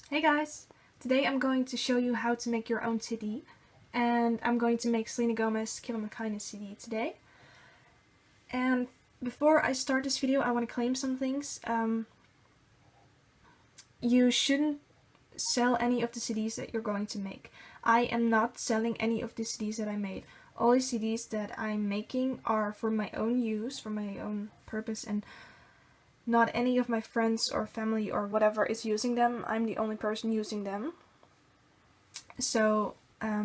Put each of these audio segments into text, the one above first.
Hey guys! Today I'm going to show you how to make your own CD, and I'm going to make Selena Gomez Kill 'Em with Kindness CD today. And before I start this video, I want to claim some things. You shouldn't sell any of the CDs that you're going to make. I am not selling any of the CDs that I made. All the CDs that I'm making are for my own use, for my own purpose, and not any of my friends or family or whatever is using them. I'm the only person using them. So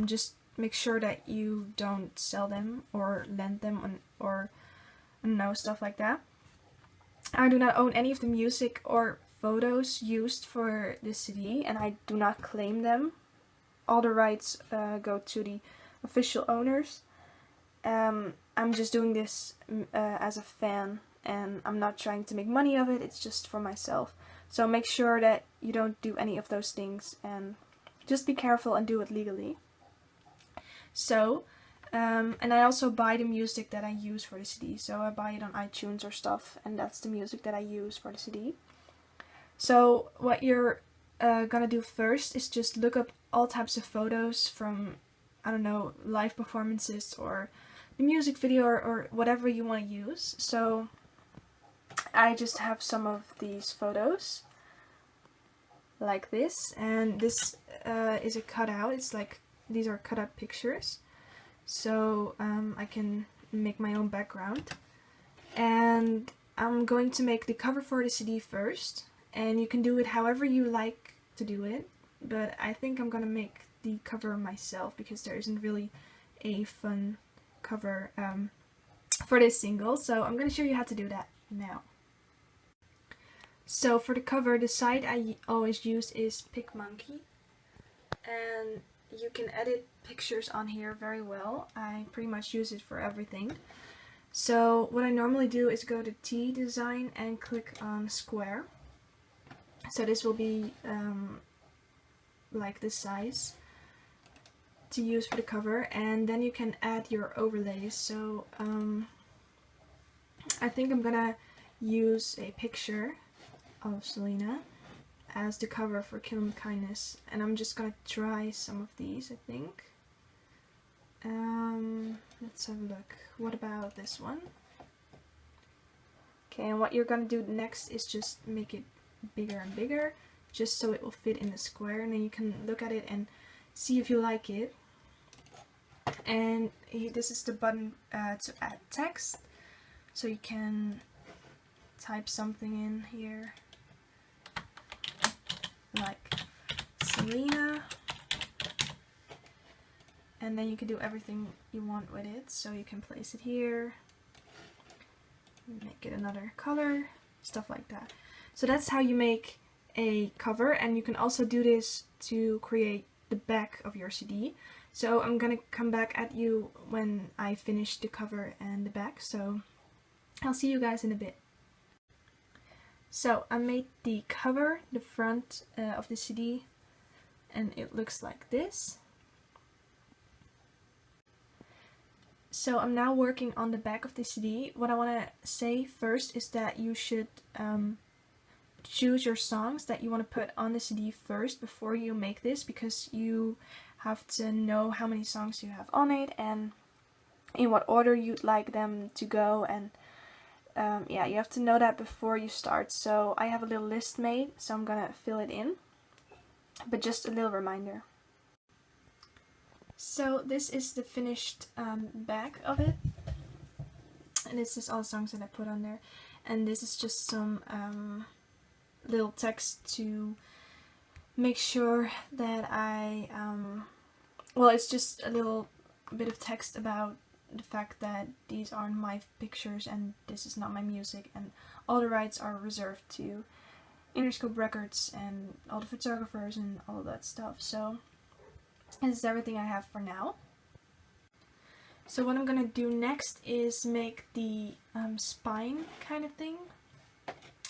just make sure that you don't sell them or lend them or I don't know, stuff like that. I do not own any of the music or photos used for this CD, and I do not claim them. All the rights go to the official owners. I'm just doing this as a fan, and I'm not trying to make money of it, it's just for myself. So make sure that you don't do any of those things, and just be careful and do it legally. So, and I also buy the music that I use for the CD, so I buy it on iTunes or stuff, and that's the music that I use for the CD. So what you're gonna do first is just look up all types of photos from, I don't know, live performances or the music video or whatever you want to use. So I just have some of these photos like this, and this is a cutout. It's like these are cut out pictures, so I can make my own background. And I'm going to make the cover for the CD first, and you can do it however you like to do it, but I think I'm gonna make the cover myself because there isn't really a fun cover for this single, so I'm gonna show you how to do that now. So for the cover, the site I always use is PicMonkey, and you can edit pictures on here very well. I pretty much use it for everything. So what I normally do is go to T Design and click on Square. So this will be like this size to use for the cover, and then you can add your overlays. So I think I'm gonna use a picture of Selena as the cover for Kill 'Em with Kindness, and I'm just gonna try some of these, I think. Let's have a look. What about this one? Okay, and what you're gonna do next is just make it bigger and bigger, just so it will fit in the square, and then you can look at it and see if you like it. And this is the button to add text, so you can type something in here like Selena, and then you can do everything you want with it. So you can place it here, make it another color, stuff like that. So that's how you make a cover, and you can also do this to create the back of your CD. So I'm gonna come back at you when I finish the cover and the back, so I'll see you guys in a bit. So I made the cover, the front of the CD, and it looks like this. So I'm now working on the back of the CD. What I want to say first is that you should choose your songs that you want to put on the CD first before you make this, because you have to know how many songs you have on it and in what order you'd like them to go, and yeah, you have to know that before you start. So I have a little list made, so I'm gonna fill it in, but just a little reminder. So this is the finished back of it, and this is all the songs that I put on there, and this is just some little text to make sure that well, it's just a little bit of text about the fact that these aren't my pictures and this is not my music, and all the rights are reserved to Interscope Records and all the photographers and all of that stuff. So this is everything I have for now. So what I'm gonna do next is make the spine kind of thing.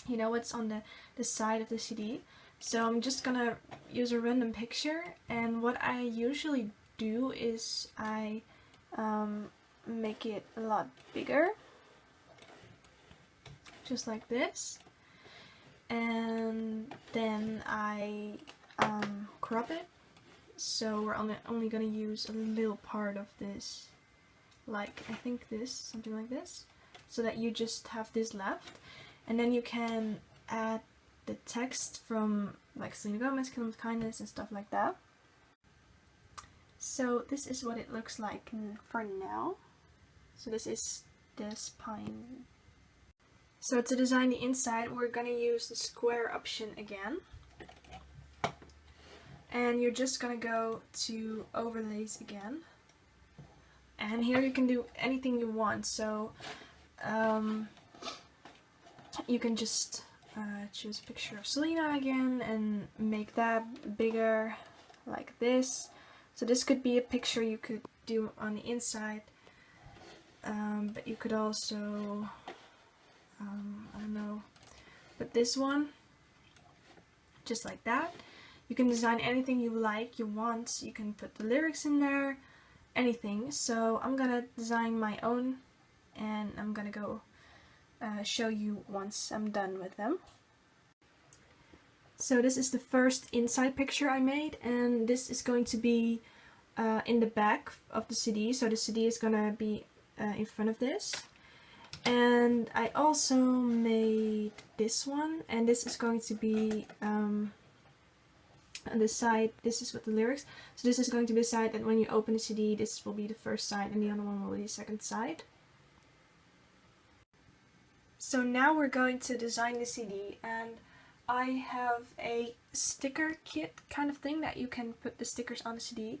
You know, what's on the side of the CD. So I'm just gonna use a random picture, and what I usually do is I make it a lot bigger, just like this, and then I crop it. So we're only gonna use a little part of this, like I think this, something like this, so that you just have this left, and then you can add the text from like Selena Gomez, Kill 'Em With Kindness and stuff like that. So this is what it looks like for now. So this is the spine. So to design the inside, we're gonna use the square option again. And you're just gonna go to overlays again. And here you can do anything you want. So you can just choose a picture of Selena again and make that bigger like this. So this could be a picture you could do on the inside, but you could also, I don't know, put this one just like that. You can design anything you like, you want. You can put the lyrics in there, anything. So I'm gonna design my own, and I'm gonna go show you once I'm done with them. So this is the first inside picture I made, and this is going to be in the back of the CD. So the CD is gonna be in front of this. And I also made this one, and this is going to be on the side. This is what the lyrics. So this is going to be the side that when you open the CD, this will be the first side, and the other one will be the second side. So now we're going to design the CD, and I have a sticker kit kind of thing that you can put the stickers on the CD.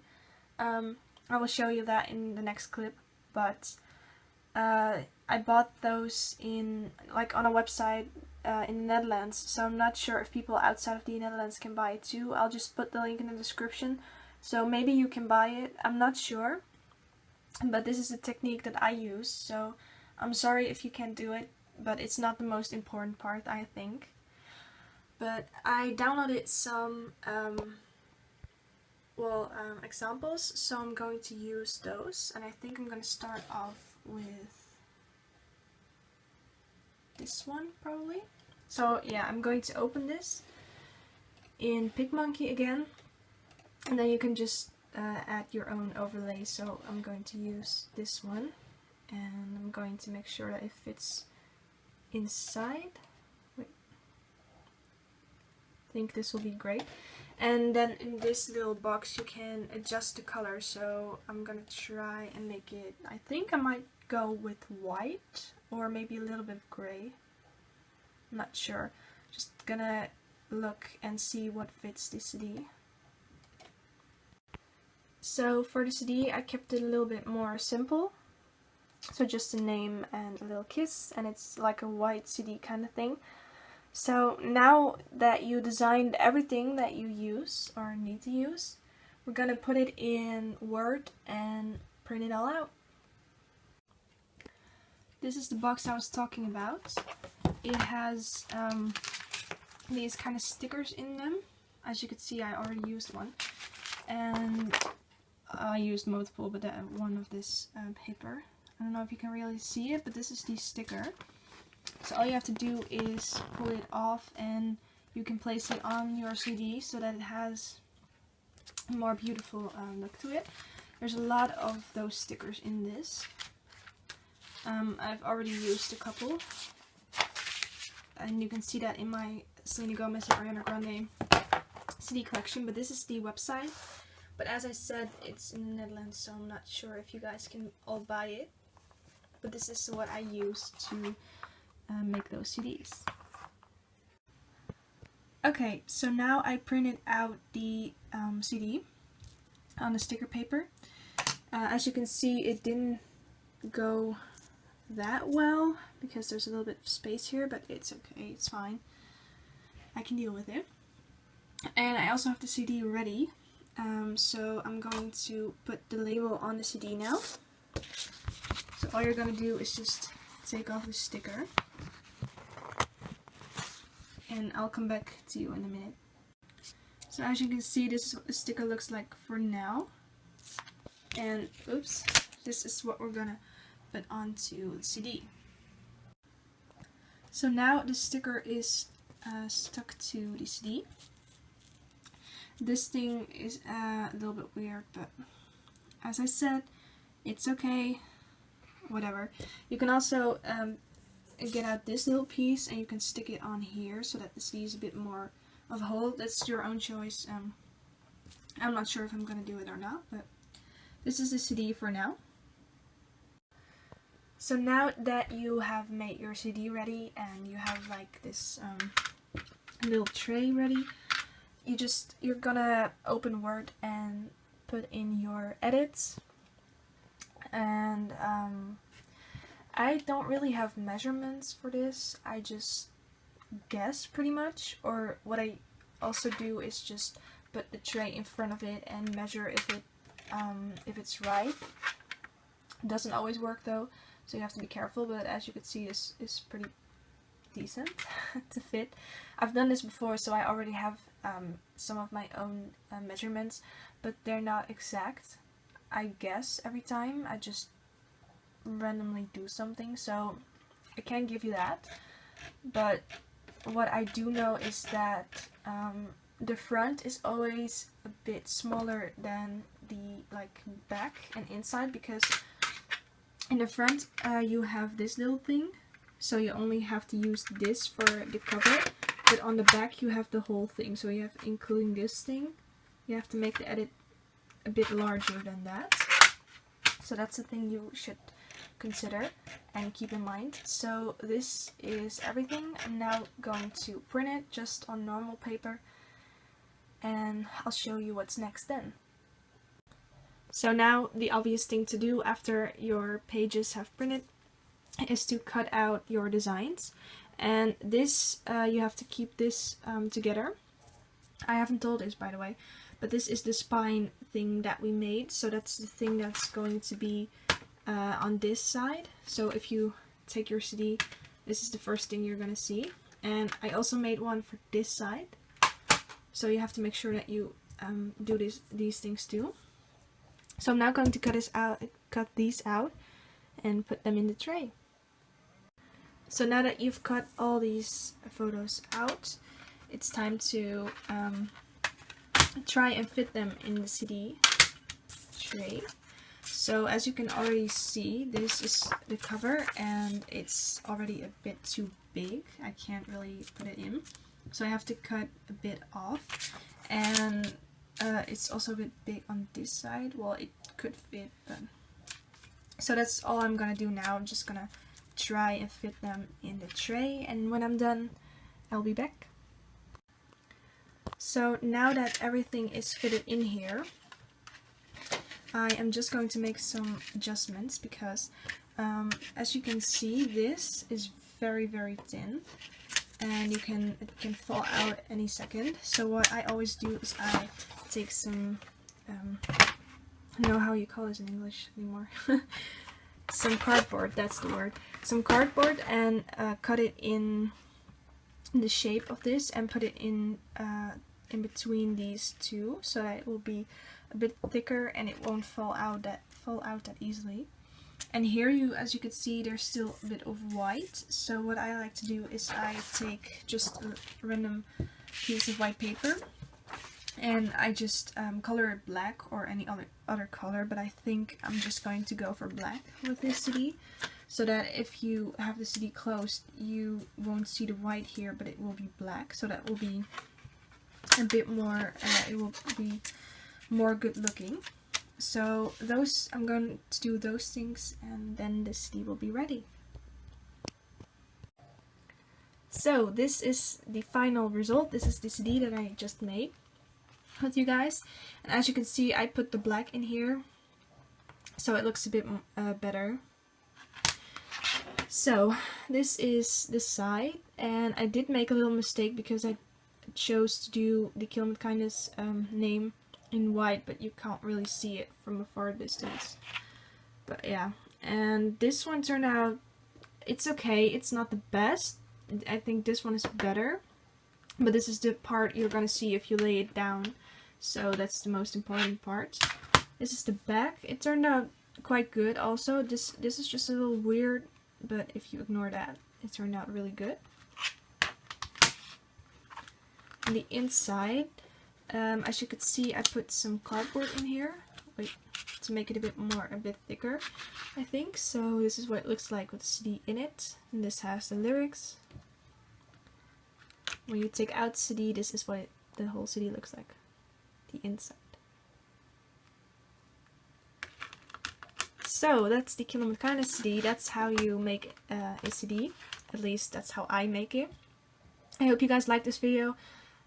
I will show you that in the next clip, but I bought those in on a website in the Netherlands, so I'm not sure if people outside of the Netherlands can buy it too. I'll just put the link in the description, so maybe you can buy it. I'm not sure, but this is the technique that I use, so I'm sorry if you can't do it, but it's not the most important part, I think. But I downloaded some examples, so I'm going to use those, and I think I'm going to start off with this one probably. So yeah, I'm going to open this in PicMonkey again, and then you can just add your own overlay. So I'm going to use this one, and I'm going to make sure that it fits inside. Wait. I think this will be great. And then in this little box you can adjust the color, so I'm gonna try and make it, I think I might go with white or maybe a little bit of gray. I'm not sure. Just gonna look and see what fits the CD. So for the CD I kept it a little bit more simple. So just a name and a little kiss, and it's like a white CD kind of thing. So now that you designed everything that you use or need to use, we're gonna put it in Word and print it all out. This is the box I was talking about. It has these kind of stickers in them. As you can see, I already used one, and I used multiple, but one of this paper. I don't know if you can really see it, but this is the sticker. So all you have to do is pull it off, and you can place it on your CD so that it has a more beautiful look to it. There's a lot of those stickers in this. I've already used a couple, and you can see that in my Selena Gomez and Ariana Grande CD collection, but this is the website. But as I said, it's in the Netherlands, so I'm not sure if you guys can all buy it. But this is what I use to make those CDs. Okay, so now I printed out the CD on the sticker paper. As you can see, it didn't go that well because there's a little bit of space here, but it's okay, it's fine. I can deal with it. And I also have the CD ready, so I'm going to put the label on the CD now. So all you're gonna do is just take off the sticker, and I'll come back to you in a minute. So as you can see, this is what the sticker looks like for now. And oops, this is what we're gonna put onto the CD. So now the sticker is stuck to the CD. This thing is a little bit weird, but as I said, it's okay, whatever. You can also get out this little piece and you can stick it on here so that the CD is a bit more of a hole. That's your own choice. I'm not sure if I'm going to do it or not, but this is the CD for now. So now that you have made your CD ready and you have like this little tray ready, you're gonna open Word and put in your edits. And I don't really have measurements for this. I just guess pretty much, or what I also do is just put the tray in front of it and measure if it's right. It doesn't always work though, so you have to be careful, but as you can see, this is pretty decent to fit. I've done this before, so I already have some of my own measurements, but they're not exact. I guess every time I just randomly do something, so I can't give you that. But what I do know is that the front is always a bit smaller than the back and inside, because in the front you have this little thing, so you only have to use this for the cover, but on the back you have the whole thing, so you have, including this thing, you have to make the edit a bit larger than that. So that's the thing you should consider and keep in mind. So this is everything. I'm now going to print it just on normal paper, and I'll show you what's next then. So now the obvious thing to do after your pages have printed is to cut out your designs, and this you have to keep this together. I haven't told this, by the way, but this is the spine thing that we made, so that's the thing that's going to be on this side. So if you take your CD, this is the first thing you're going to see. And I also made one for this side, so you have to make sure that you do these things too. So I'm now going to cut these out and put them in the tray. So now that you've cut all these photos out, it's time to try and fit them in the CD tray. So as you can already see, this is the cover and it's already a bit too big. I can't really put it in, so I have to cut a bit off. And it's also a bit big on this side. Well, it could fit, but so that's all I'm gonna do now. I'm just gonna try and fit them in the tray, and when I'm done, I'll be back. So now that everything is fitted in here, I am just going to make some adjustments, because as you can see, this is very thin, and it can fall out any second. So what I always do is I take some I don't know how you call this in English anymore. Some cardboard, that's the word. Some cardboard, and cut it in the shape of this and put it in between these two, so that it will be a bit thicker and it won't fall out that easily. And here, as you can see, there's still a bit of white. So what I like to do is I take just a random piece of white paper and I just color it black or any other color, but I think I'm just going to go for black with this CD, so that if you have the CD closed, you won't see the white here, but it will be black. So that will be a bit more, it will be more good looking. So I'm going to do those things, and then the CD will be ready. So this is the final result. This is the CD that I just made with you guys, and as you can see, I put the black in here, so it looks a bit better. So this is the side, and I did make a little mistake because I chose to do the Kill 'em with Kindness name in white, but you can't really see it from a far distance. But yeah, and this one turned out, it's okay. It's not the best. I think this one is better, but this is the part you're gonna see if you lay it down, so that's the most important part. This is the back. It turned out quite good also. This is just a little weird, but if you ignore that, it turned out really good. On the inside, As you could see, I put some cardboard in here, to make it a bit thicker, I think. So this is what it looks like with the CD in it, and this has the lyrics. When you take out the CD, this is what the whole CD looks like, the inside. So that's the Kill 'Em With Kindness CD. That's how you make a CD. At least that's how I make it. I hope you guys liked this video.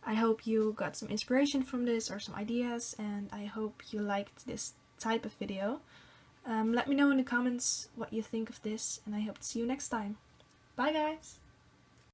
I hope you got some inspiration from this or some ideas, and I hope you liked this type of video. Let me know in the comments what you think of this, and I hope to see you next time. Bye guys!